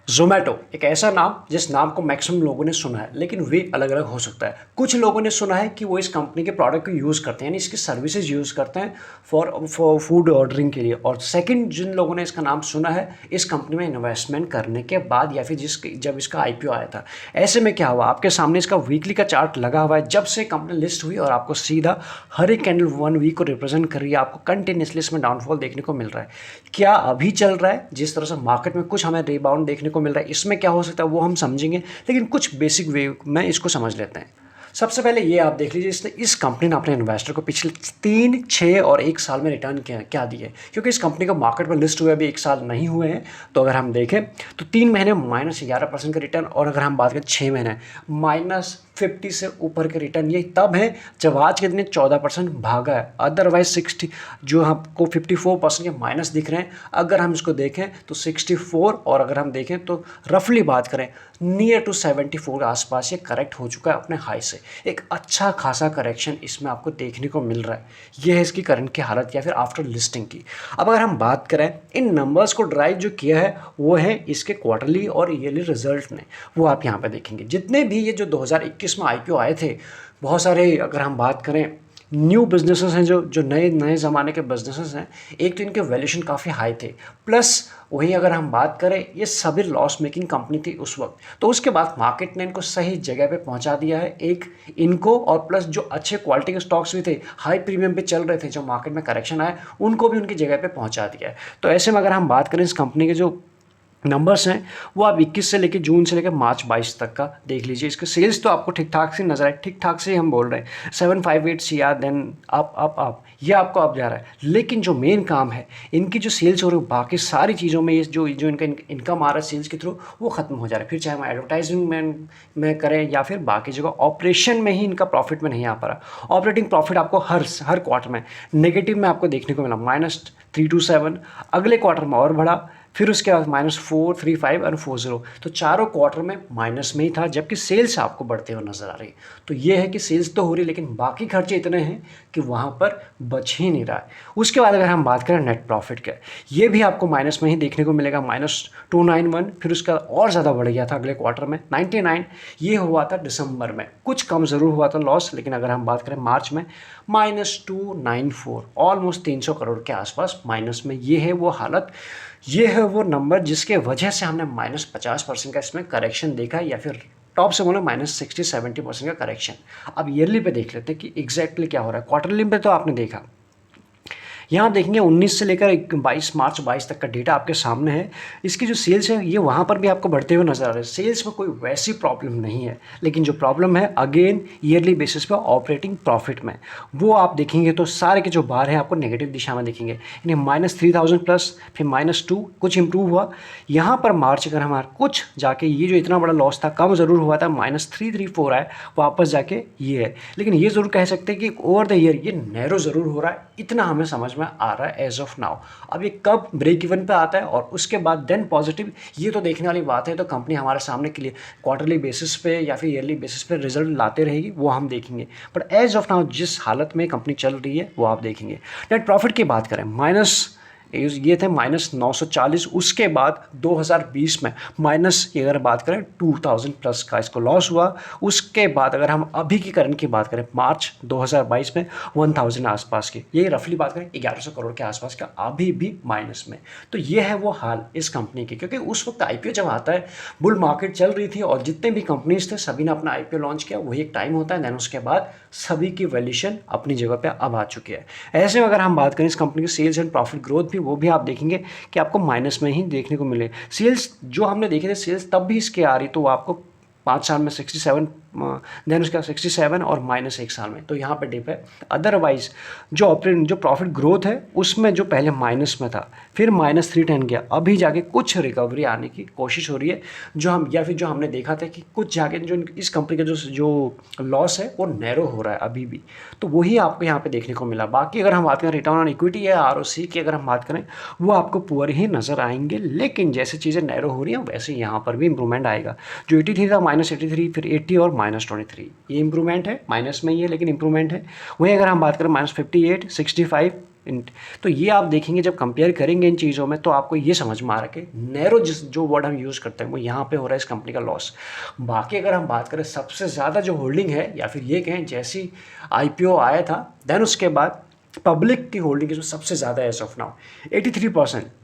ज़ोमैटो एक ऐसा नाम जिस नाम को मैक्सिमम लोगों ने सुना है, लेकिन वे अलग-अलग हो सकता है। कुछ लोगों ने सुना है कि वो इस कंपनी के प्रोडक्ट को यूज़ करते हैं, यानी इसकी सर्विसेज़ यूज़ करते हैं फॉर फूड ऑर्डरिंग के लिए। और सेकंड जिन लोगों ने इसका नाम सुना है, इस कंपनी में इन्वेस्टमेंट करने के बाद या फिर जब इसका आईपीओ आया था। ऐसे में क्या हुआ, आपके सामने इसका वीकली का चार्ट लगा हुआ है, जब से कंपनी लिस्ट हुई और आपको सीधा हर एक कैंडल 1 वीक को रिप्रेजेंट कर रही है, आपको कंटिन्यूअसली इसमें डाउनफॉल देखने को मिल रहा है। क्या अभी चल रहा है, जिस तरह से मार्केट में कुछ हमें रिबाउंड देखने को मिल रहा है, इसमें क्या हो सकता है वो हम समझेंगे, लेकिन कुछ बेसिक वे में इसको समझ लेते हैं। सबसे पहले ये आप देख लीजिए, इस कंपनी ने अपने इन्वेस्टर को पिछले 3, 6 और 1 साल में रिटर्न क्या दिए, क्योंकि इस कंपनी को मार्केट में लिस्ट हुए अभी 1 साल नहीं हुए हैं। तो अगर हम देखें तो 3 महीने -11% का रिटर्न, और अगर हम बात करें 6 महीने -50 से ऊपर के रिटर्न, ये तब है जब आज के दिन 14% भागा है। अदरवाइज 60 जो आपको 54% के माइनस दिख रहे हैं, अगर हम इसको देखें तो 64, और अगर हम देखें तो रफली बात करें नियर टू 74 के आसपास ये करेक्ट हो चुका है अपने हाई से। एक अच्छा खासा करेक्शन इसमें आपको देखने को मिल रहा है। ये है इसकी करंट की हालत या फिर आफ्टर लिस्टिंग की। अब अगर हम बात करें इन नंबर्स को ड्राइव जो किया है वो है इसके क्वार्टरली और ईयरली रिजल्ट ने, वो आप यहाँ पे देखेंगे। जितने भी ये जो 2021 में आईपीओ आए थे, बहुत सारे अगर हम बात करें न्यू बिजनेसेस हैं, जो नए नए ज़माने के बिजनेसेस हैं, एक तो इनके वैल्यूएशन काफ़ी हाई थे, प्लस वहीं अगर हम बात करें ये सभी लॉस मेकिंग कंपनी थी उस वक्त। तो उसके बाद मार्केट ने इनको सही जगह पे पहुंचा दिया है, एक इनको, और प्लस जो अच्छे क्वालिटी के स्टॉक्स भी थे, हाई प्रीमियम पे चल रहे थे, जो मार्केट में करेक्शन आया, उनको भी उनकी जगह पे पहुंचा दिया है। तो ऐसे में अगर हम बात करें इस कंपनी के जो नंबर्स हैं, वो आप 21 से लेकर जून से लेकर मार्च 22 तक का देख लीजिए। इसके सेल्स तो आपको ठीक ठाक से नजर आए, ठीक ठाक से हम बोल रहे हैं 758 CR, देन अप ये आपको अब जा रहा है। लेकिन जो मेन काम है, इनकी जो सेल्स हो रही है बाकी सारी चीज़ों में, ये जो इनका इनकम आ रहा है सेल्स के थ्रू, वो खत्म हो जा रहा है। फिर चाहे हम एडवर्टाइजिंग में करें या फिर बाकी जगह, ऑपरेशन में ही इनका प्रॉफिट में नहीं आ पा रहा। ऑपरेटिंग प्रॉफिट आपको हर क्वार्टर में नेगेटिव में आपको देखने को मिला, -327, अगले क्वार्टर में और बढ़ा, फिर उसके बाद -435 और 40। तो चारों क्वार्टर में माइनस में ही था, जबकि सेल्स आपको बढ़ते हुए नजर आ रही है। तो ये है कि सेल्स तो हो रही है, लेकिन बाकी खर्चे इतने हैं कि वहाँ पर बच ही नहीं रहा है। उसके बाद अगर हम बात करें नेट प्रॉफिट का, ये भी आपको माइनस में ही देखने को मिलेगा, -291, फिर उसका और ज़्यादा बढ़ गया था अगले क्वार्टर में 99। ये हुआ था दिसंबर में, कुछ कम ज़रूर हुआ था लॉस, लेकिन अगर हम बात करें मार्च में -294, ऑलमोस्ट 300 करोड़ के आसपास माइनस में। ये है वो हालत, ये है वो नंबर जिसके वजह से हमने -50% का इसमें करेक्शन देखा, या फिर टॉप से बोलो -60-70% का करेक्शन। अब ईयरली पे देख लेते हैं कि एग्जैक्टली क्या हो रहा है। क्वार्टरली पे तो आपने देखा, यहाँ देखेंगे 19 से लेकर 22 मार्च 22 तक का डेटा आपके सामने है। इसकी जो सेल्स है ये वहाँ पर भी आपको बढ़ते हुए नजर आ रहे हैं। सेल्स में कोई वैसी प्रॉब्लम नहीं है, लेकिन जो प्रॉब्लम है अगेन ईयरली बेसिस पे ऑपरेटिंग प्रॉफिट में, वो आप देखेंगे तो सारे के जो बार हैं आपको नेगेटिव दिशा में दिखेंगे, यानी -3000 प्लस, फिर -2, कुछ इंप्रूव हुआ। यहाँ पर मार्च अगर हमारा कुछ जाके ये जो इतना बड़ा लॉस था कम ज़रूर हुआ था, -334 आया, वापस जाके ये है। लेकिन ये ज़रूर कह सकते हैं कि ओवर द ईयर ये नैरो ज़रूर हो रहा है, इतना हमें समझ में आ रहा है एज ऑफ नाउ। अब ये कब ब्रेक इवन पे आता है और उसके बाद देन पॉजिटिव, ये तो देखने वाली बात है। तो कंपनी हमारे सामने के लिए क्वार्टरली बेसिस पे या फिर ईयरली बेसिस पे रिजल्ट लाते रहेगी, वो हम देखेंगे। बट एज ऑफ नाउ जिस हालत में कंपनी चल रही है वो आप देखेंगे। नेट प्रॉफिट की बात करें, ये थे -940। उसके बाद 2020 में अगर बात करें 2000 प्लस का इसको लॉस हुआ। उसके बाद अगर हम अभी की करंट की बात करें मार्च 2022 में 1000 आसपास की, ये रफली बात करें 1100 करोड़ के आसपास का, अभी भी माइनस में। तो ये है वो हाल इस कंपनी की, क्योंकि उस वक्त आईपीओ जब आता है बुल मार्केट चल रही थी और जितने भी कंपनीज थे सभी ने अपना आईपीओ लॉन्च किया, वही एक टाइम होता है। देन उसके बाद सभी की वैल्यूएशन अपनी जगह पे अब आ चुकी है। ऐसे में अगर हम बात करें इस कंपनी की सेल्स एंड प्रॉफिट ग्रोथ भी, वो भी आप देखेंगे कि आपको माइनस में ही देखने को मिले। सेल्स जो हमने देखे थे सेल्स तब भी इसके आ रही, तो वो आपको 5 साल में 67, देन उसका 67 और -1 साल में, तो यहाँ पे डिप है। अदरवाइज जो प्रॉफिट ग्रोथ है उसमें जो पहले माइनस में था, फिर -310 गया, अभी जाके कुछ रिकवरी आने की कोशिश हो रही है। जो हमने देखा था कि कुछ जाके जो इस कंपनी का जो लॉस है वो नैरो हो रहा है अभी भी, तो वही आपको यहाँ पे देखने को मिला। बाकी अगर हम बात करें रिटर्न ऑन इक्विटी या ROC की अगर हम बात करें, वो आपको पुअर ही नजर आएंगे। लेकिन जैसे चीज़ें नैरो हो रही हैं वैसे यहाँ पर भी इंप्रूवमेंट आएगा। जो 83 था -83, फिर 80 और -23, ये इंप्रूवमेंट है, माइनस में ही है लेकिन इंप्रूवमेंट है। वहीं अगर हम बात करें -58, 65, तो ये आप देखेंगे जब कंपेयर करेंगे इन चीज़ों में तो आपको ये समझ में आ रहा है कि नैरो जो वर्ड हम यूज़ करते हैं वो यहाँ पे हो रहा है इस कंपनी का लॉस। बाकी अगर हम बात करें सबसे ज़्यादा जो होल्डिंग है या फिर ये कहें जैसी आईपीओ आया था देन उसके बाद पब्लिक की होल्डिंग इसमें सबसे ज़्यादा है एज ऑफ नाउ 83%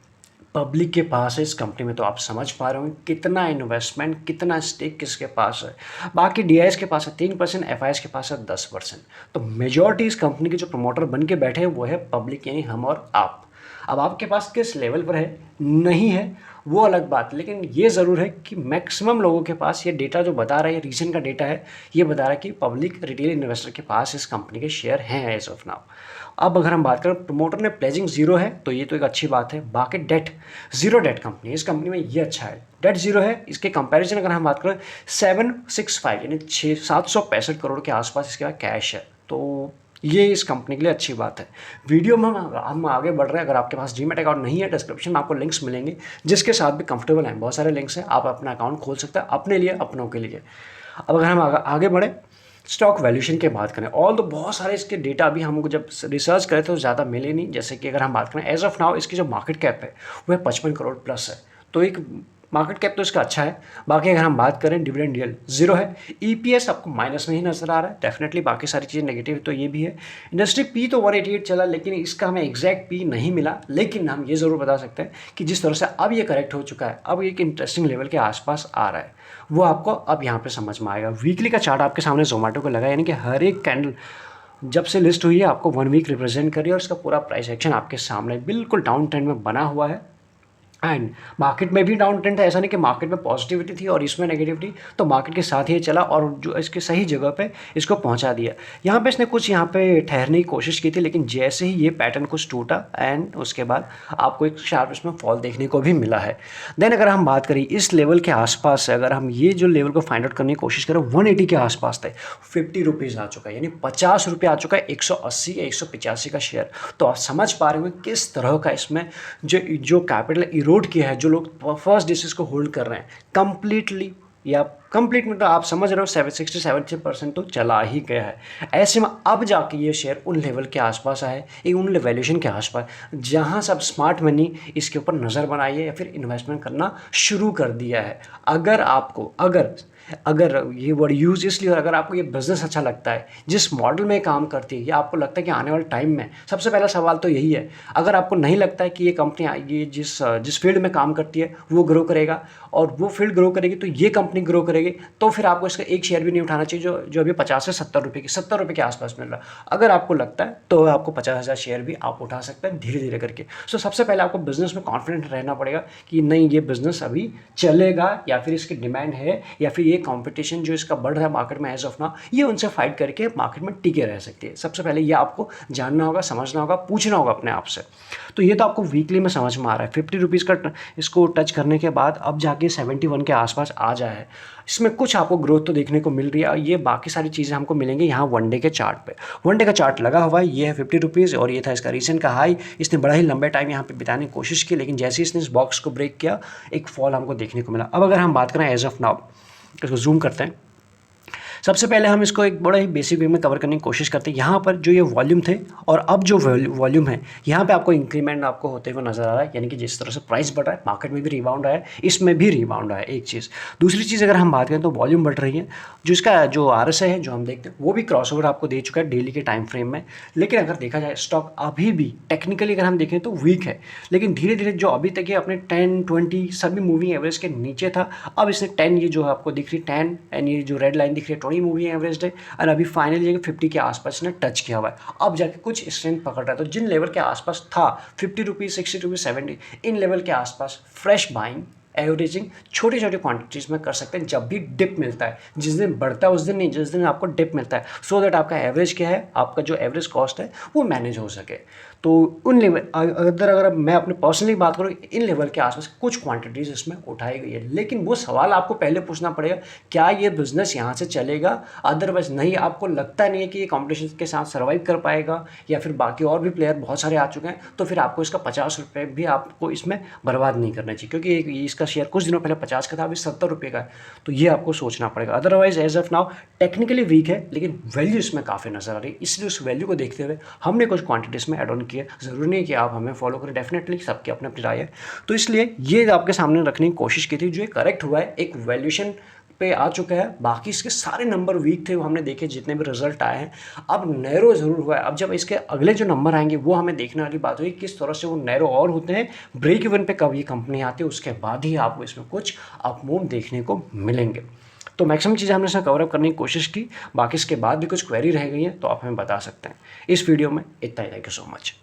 पब्लिक के पास है इस कंपनी में। तो आप समझ पा रहे होंगे कितना इन्वेस्टमेंट कितना स्टेक किसके पास है। बाकी डीआईएस के पास है 3%, एफआईएस के पास है 10%। तो मेजॉरिटी इस कंपनी के जो प्रमोटर बन के बैठे हैं वो है पब्लिक यानी हम और आप। अब आपके पास किस लेवल पर है नहीं है वो अलग बात, लेकिन ये ज़रूर है कि मैक्सिमम लोगों के पास ये डेटा जो बता रहा है, ये रीसेंट का डेटा है, ये बता रहा है कि पब्लिक रिटेल इन्वेस्टर के पास इस कंपनी के शेयर हैं एज ऑफ नाउ। अब अगर हम बात करें प्रमोटर ने प्लेजिंग जीरो है तो ये तो एक अच्छी बात है। बाकी डेट जीरो डेट कंपनी है इस कंपनी में, ये अच्छा है, डेट जीरो है। इसके कंपैरिजन अगर हम बात करें 765 यानी 765 करोड़ के आसपास इसके पास कैश है, तो ये इस कंपनी के लिए अच्छी बात है। वीडियो में हम आगे बढ़ रहे हैं। अगर आपके पास डीमैट अकाउंट नहीं है डिस्क्रिप्शन में आपको लिंक्स मिलेंगे जिसके साथ भी कंफर्टेबल हैं, बहुत सारे लिंक्स हैं, आप अपना अकाउंट खोल सकते हैं अपने लिए अपनों के लिए। अब अगर हम आगे बढ़े स्टॉक वैल्यूएशन की बात करें, ऑल तो बहुत सारे इसके डेटा अभी हमको जब रिसर्च करें तो ज़्यादा मिले नहीं। जैसे कि अगर हम बात करें एज ऑफ नाउ इसकी जो मार्केट कैप है वह 55 करोड़ प्लस है, तो एक मार्केट कैप तो इसका अच्छा है। बाकी अगर हम बात करें डिविडेंड यील्ड जीरो है, ईपीएस आपको माइनस में ही नजर आ रहा है डेफिनेटली, बाकी सारी चीज़ें नेगेटिव तो ये भी है। इंडस्ट्री पी तो 188 चला लेकिन इसका हमें एग्जैक्ट पी नहीं मिला, लेकिन हम ये ज़रूर बता सकते हैं कि जिस तरह से अब ये करेक्ट हो चुका है, अब एक इंटरेस्टिंग लेवल के आसपास आ रहा है, वो आपको अब यहाँ पे समझ में आएगा। वीकली का चार्ट आपके सामने जोमेटो को लगा, यानी कि हर एक कैंडल जब से लिस्ट हुई है आपको 1 वीक रिप्रेजेंट कर रही है और इसका पूरा प्राइस एक्शन आपके सामने बिल्कुल डाउन ट्रेंड में बना हुआ है। एंड मार्केट में भी डाउन ट्रेंड था, ऐसा नहीं कि मार्केट में पॉजिटिविटी थी और इसमें नेगेटिविटी, तो मार्केट के साथ ही चला और जो इसके सही जगह पे इसको पहुंचा दिया। यहाँ पे इसने कुछ यहाँ पे ठहरने की कोशिश की थी, लेकिन जैसे ही ये पैटर्न कुछ टूटा एंड उसके बाद आपको एक शार्प इसमें फॉल देखने को भी मिला है। देन अगर हम बात करें इस लेवल के आसपास से, अगर हम ये जो लेवल को फाइंड आउट करने की कोशिश करें 180 के आसपास थे, 50 रुपीज़ आ चुका है, यानी 50 रुपये आ चुका है 180 या 185 का शेयर। तो आप समझ पा रहे होंगे किस तरह का इसमें जो कैपिटल इरोड किया है, जो लोग फर्स्ट डिसेस को होल्ड कर रहे हैं कंप्लीटली या कंप्लीट में, तो आप समझ रहे हो 60-70% तो चला ही गया है। ऐसे में अब जाके ये शेयर उन लेवल के आसपास आए, एक उन वैल्यूएशन के आसपास जहां सब स्मार्ट मनी इसके ऊपर नज़र बनाई है या फिर इन्वेस्टमेंट करना शुरू कर दिया है। अगर आपको अगर ये वर्ड यूज़ इसलिए, और अगर आपको ये बिज़नेस अच्छा लगता है, जिस मॉडल में काम करती है, या आपको लगता है कि आने वाले टाइम में, सबसे पहला सवाल तो यही है, अगर आपको नहीं लगता है कि ये कंपनी ये जिस फील्ड में काम करती है वो ग्रो करेगा और वो फील्ड ग्रो करेगी तो ये कंपनी ग्रो करेगी, तो फिर आपको इसका एक शेयर भी नहीं उठाना चाहिए जो अभी 50 से 70 रुपये के आसपास मिल रहा है। अगर आपको लगता है तो आपको 50,000 शेयर भी आप उठा सकते हैं धीरे धीरे करके। सो सबसे पहले आपको बिजनेस में कॉन्फिडेंट रहना पड़ेगा कि नहीं ये बिजनेस अभी चलेगा, या फिर इसकी डिमांड है, या फिर ये कंपटीशन जो इसका बढ़ रहा है मार्केट में एज ऑफ नाउ, ये उनसे फाइट करके मार्केट में टिके रह सकती है। सबसे पहले ये आपको जानना होगा, समझना होगा, पूछना होगा अपने आप से। तो ये तो आपको वीकली में समझ में आ रहा है। 50 रुपीज़ का इसको टच करने के बाद अब जाके 71 के आसपास आ जाए है। इसमें कुछ आपको ग्रोथ तो देखने को मिल रही है, और ये बाकी सारी चीज़ें हमको मिलेंगी यहाँ वनडे के चार्ट पे। वनडे का चार्ट लगा हुआ है, ये है 50 रुपीज़ और ये था इसका रीसेंट का हाई। इसने बड़ा ही लंबे टाइम यहाँ पे बिताने की कोशिश की, लेकिन जैसे ही इसने इस बॉक्स को ब्रेक किया एक फॉल हमको देखने को मिला। अब अगर हम बात करें एज ऑफ नाउ, इसको जूम करते हैं। सबसे पहले हम इसको एक बड़ा ही बेसिक वे में कवर करने की कोशिश करते हैं। यहाँ पर जो ये वॉल्यूम थे और अब जो वॉल्यूम है, यहाँ पे आपको इंक्रीमेंट आपको होते हुए नजर आ रहा है, यानी कि जिस तरह से प्राइस बढ़ रहा है मार्केट में भी रिबाउंड आया है, इसमें भी रिबाउंड आया है, एक चीज़। दूसरी चीज़ अगर हम बात करें तो वॉल्यूम बढ़ रही है, जो इसका जो RSI है जो हम देखते हैं वो भी क्रॉसओवर आपको दे चुका है डेली के टाइम फ्रेम में। लेकिन अगर देखा जाए स्टॉक अभी भी टेक्निकली अगर हम देखें तो वीक है, लेकिन धीरे धीरे जो अभी तक ये अपने 10-20 सभी मूविंग एवरेज के नीचे था, अब इसने 10 ये जो है आपको दिख रही 10 एंड ये जो रेड लाइन दिख रही है 20 मूविंग एवरेज है, और अभी फाइनली 50 के आसपास ने टच किया हुआ है। अब जाके कुछ स्ट्रेंथ पकड़ रहा है, तो जिन लेवल के आसपास था 50 रुपीज़ 60 रुपीज़ 70, इन लेवल के आसपास फ्रेश बाइंग एवरेजिंग छोटी छोटी क्वांटिटीज़ में कर सकते हैं जब भी डिप मिलता है। जिस दिन बढ़ता है उस दिन नहीं, जिस दिन आपको डिप मिलता है, सो दैट आपका एवरेज क्या है, आपका जो एवरेज कॉस्ट है वो मैनेज हो सके। तो उन लेवल अगर मैं अपने पर्सनली बात करूँ, इन लेवल के आसपास कुछ क्वांटिटीज़ इसमें उठाई गई है, लेकिन वो सवाल आपको पहले पूछना पड़ेगा क्या ये बिज़नेस यहाँ से चलेगा। अदरवाइज नहीं, आपको लगता नहीं है कि ये कॉम्पिटिशन के साथ सर्वाइव कर पाएगा, या फिर बाकी और भी प्लेयर बहुत सारे आ चुके हैं, तो फिर आपको इसका 50 रुपये भी आपको इसमें बर्बाद नहीं करना चाहिए, क्योंकि इसका शेयर कुछ दिनों पहले 50 का था, अभी 70 रुपये का है, तो ये आपको सोचना पड़ेगा। Otherwise as of now technically weak है, लेकिन वैल्यू इसमें काफ़ी नजर आ रही है, इसलिए उस वैल्यू को देखते हुए हमने कुछ क्वांटिटीज़ में एड ऑन है, ज़रूरी नहीं कि आप हमें फॉलो करें, डेफिनेटली सबकी अपनी अपनी राय है। तो इसलिए ये आपके सामने रखने की कोशिश की थी, जो ये करेक्ट हुआ है, एक वैल्यूएशन पे आ चुका है। बाकी इसके सारे नंबर वीक थे, वो हमने देखे जितने भी रिजल्ट आए हैं। अब नैरो ज़रूर हुआ है। अब जब इसके अगले जो नंबर आएंगे वो हमें देखने वाली बात हुई किस तरह से वो नैरो और होते हैं, ब्रेक इवन पे कब ये कंपनी आती है, उसके बाद ही आपको इसमें कुछ अपमूव देखने को मिलेंगे। तो मैक्सिमम चीज़ें हमने इसमें कवर अप करने की कोशिश की। बाकी इसके बाद भी कुछ क्वेरी रह गई है तो आप हमें बता सकते हैं। इस वीडियो में इतना ही। Thank you so much.